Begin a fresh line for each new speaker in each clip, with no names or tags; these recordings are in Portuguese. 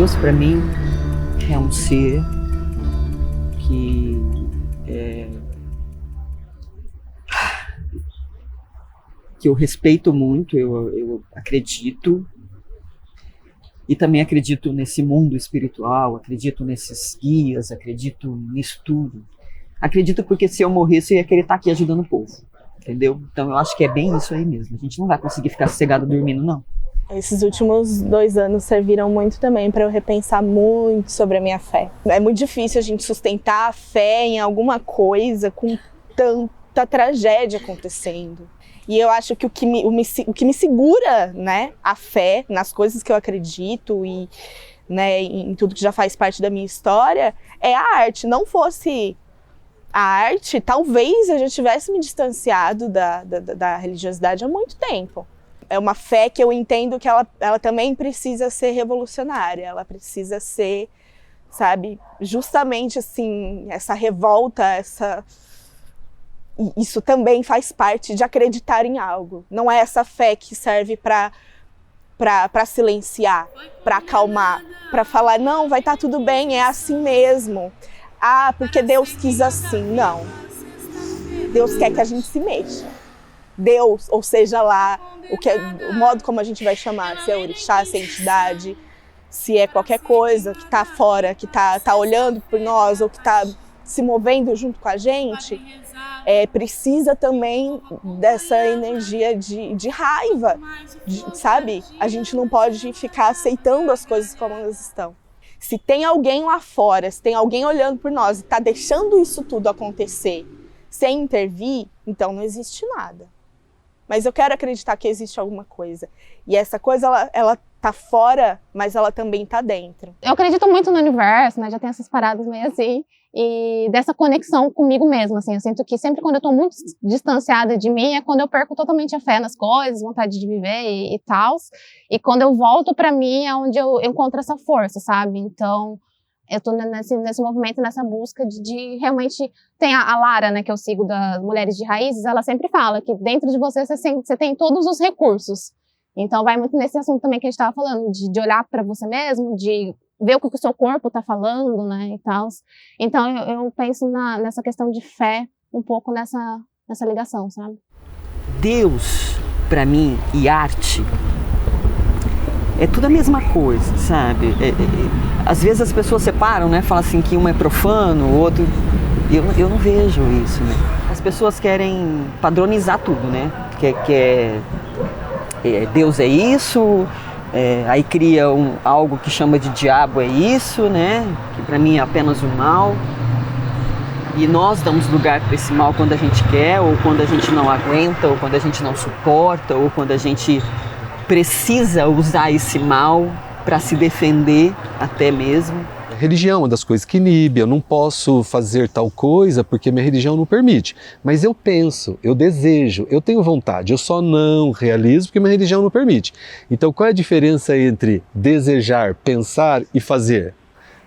Deus, para mim, é um ser que eu respeito muito, eu acredito, e também acredito nesse mundo espiritual, acredito nesses guias, acredito nisso tudo. Acredito porque se eu morresse eu ia querer estar aqui ajudando o povo, entendeu? Então eu acho que é bem isso aí mesmo, a gente não vai conseguir ficar sossegado dormindo, não.
Esses últimos 2 anos serviram muito também para eu repensar muito sobre a minha fé. É muito difícil a gente sustentar a fé em alguma coisa com tanta tragédia acontecendo. E eu acho que o que me segura, né, a fé nas coisas que eu acredito e, né, em tudo que já faz parte da minha história é a arte. Não fosse a arte, talvez eu já tivesse me distanciado da religiosidade há muito tempo. É uma fé que eu entendo que ela também precisa ser revolucionária, ela precisa ser, sabe, justamente assim, essa revolta, isso também faz parte de acreditar em algo. Não é essa fé que serve para silenciar, para acalmar, para falar, não, vai estar tudo bem, é assim mesmo. Ah, porque Deus quis assim. Não. Deus quer que a gente se mexa. Deus, ou seja lá, o modo como a gente vai chamar, se é orixá, se é entidade, se é qualquer coisa que está fora, que tá olhando por nós ou que está se movendo junto com a gente, precisa também dessa energia de raiva, sabe? A gente não pode ficar aceitando as coisas como elas estão. Se tem alguém lá fora, se tem alguém olhando por nós e está deixando isso tudo acontecer sem intervir, então não existe nada. Mas eu quero acreditar que existe alguma coisa. E essa coisa, ela tá fora, mas ela também tá dentro.
Eu acredito muito no universo, né? Já tem essas paradas meio assim. E dessa conexão comigo mesma, assim. Eu sinto que sempre quando eu tô muito distanciada de mim é quando eu perco totalmente a fé nas coisas, vontade de viver e tal. E quando eu volto pra mim é onde eu encontro essa força, sabe? Então, eu tô nesse movimento, nessa busca de realmente... Tem a Lara, né, que eu sigo das Mulheres de Raízes, ela sempre fala que dentro de você tem todos os recursos. Então vai muito nesse assunto também que a gente estava falando, de olhar para você mesmo, de ver o que o seu corpo está falando, né, e tal. Então eu penso nessa questão de fé, um pouco nessa ligação, sabe?
Deus, para mim, e arte, é tudo a mesma coisa, sabe? Às vezes as pessoas separam, né, falam assim que um é profano, o outro... Eu não vejo isso, né? As pessoas querem padronizar tudo, né? Deus é isso, aí cria algo que chama de diabo é isso, né? Que para mim é apenas o mal. E nós damos lugar para esse mal quando a gente quer, ou quando a gente não aguenta, ou quando a gente não suporta, ou quando a gente precisa usar esse mal para se defender até mesmo.
Religião é uma das coisas que inibe, eu não posso fazer tal coisa porque minha religião não permite. Mas eu penso, eu desejo, eu tenho vontade, eu só não realizo porque minha religião não permite. Então qual é a diferença entre desejar, pensar e fazer?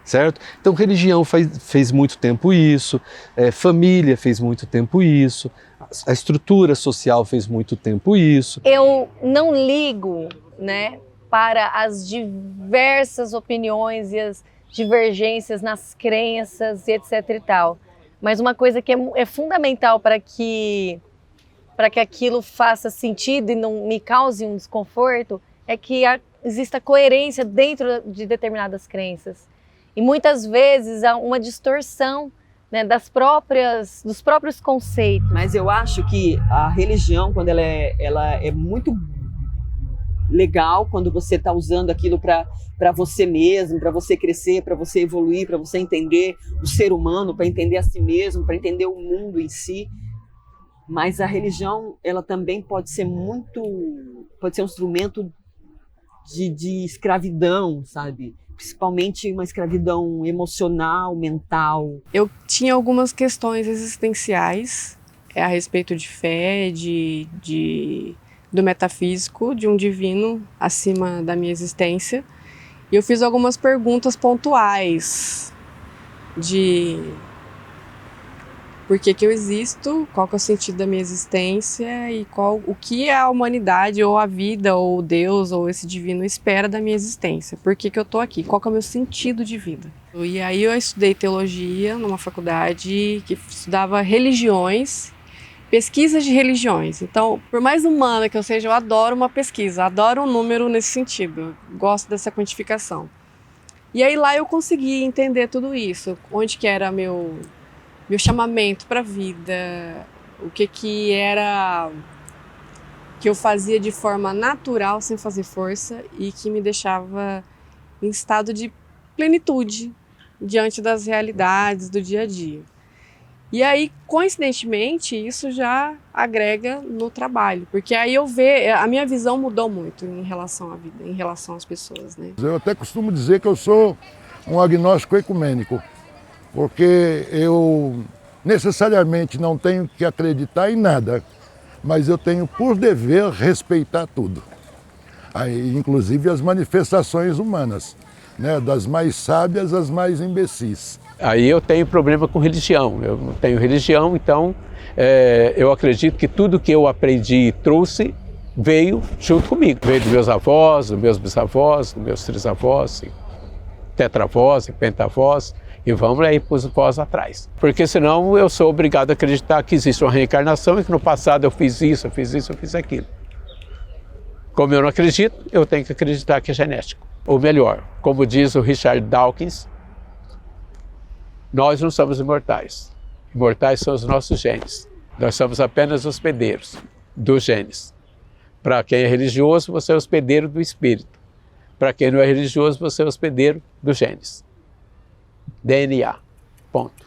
Certo? Então religião fez muito tempo isso, família fez muito tempo isso, a estrutura social fez muito tempo isso.
Eu não ligo, né, para as diversas opiniões e as divergências nas crenças e etc e tal. Mas uma coisa que é fundamental para que aquilo faça sentido e não me cause um desconforto é que exista coerência dentro de determinadas crenças. E muitas vezes há uma distorção, né, dos próprios conceitos.
Mas eu acho que a religião, quando ela é muito legal, quando você está usando aquilo para você mesmo, para você crescer, para você evoluir, para você entender o ser humano, para entender a si mesmo, para entender o mundo em si. Mas a religião, ela também pode ser um instrumento de escravidão, sabe? Principalmente uma escravidão emocional, mental.
Eu tinha algumas questões existenciais a respeito de fé, do metafísico, de um divino acima da minha existência. E eu fiz algumas perguntas pontuais por que que eu existo, qual que é o sentido da minha existência e o que a humanidade ou a vida ou Deus ou esse divino espera da minha existência. Por que que eu tô aqui? Qual que é o meu sentido de vida? E aí eu estudei teologia numa faculdade que estudava religiões, pesquisas de religiões. Então, por mais humana que eu seja, eu adoro uma pesquisa, adoro um número nesse sentido, gosto dessa quantificação. E aí lá eu consegui entender tudo isso, onde que era meu chamamento para a vida, o que era que eu fazia de forma natural, sem fazer força, e que me deixava em estado de plenitude diante das realidades do dia a dia. E aí, coincidentemente, isso já agrega no trabalho, porque aí a minha visão mudou muito em relação à vida, em relação às pessoas, né?
Eu até costumo dizer que eu sou um agnóstico ecumênico, porque eu necessariamente não tenho que acreditar em nada, mas eu tenho por dever respeitar tudo, aí, inclusive as manifestações humanas, né, das mais sábias às mais imbecis.
Aí eu tenho problema com religião, eu não tenho religião, então eu acredito que tudo que eu aprendi e trouxe veio junto comigo. Veio dos meus avós, dos meus bisavós, dos meus trisavós, tetravós e pentavós, e vamos aí para os vós atrás. Porque senão eu sou obrigado a acreditar que existe uma reencarnação e que no passado eu fiz isso, eu fiz aquilo. Como eu não acredito, eu tenho que acreditar que é genético. Ou melhor, como diz o Richard Dawkins, nós não somos imortais. Imortais são os nossos genes. Nós somos apenas hospedeiros dos genes. Para quem é religioso, você é hospedeiro do espírito. Para quem não é religioso, você é hospedeiro dos genes. DNA. Ponto.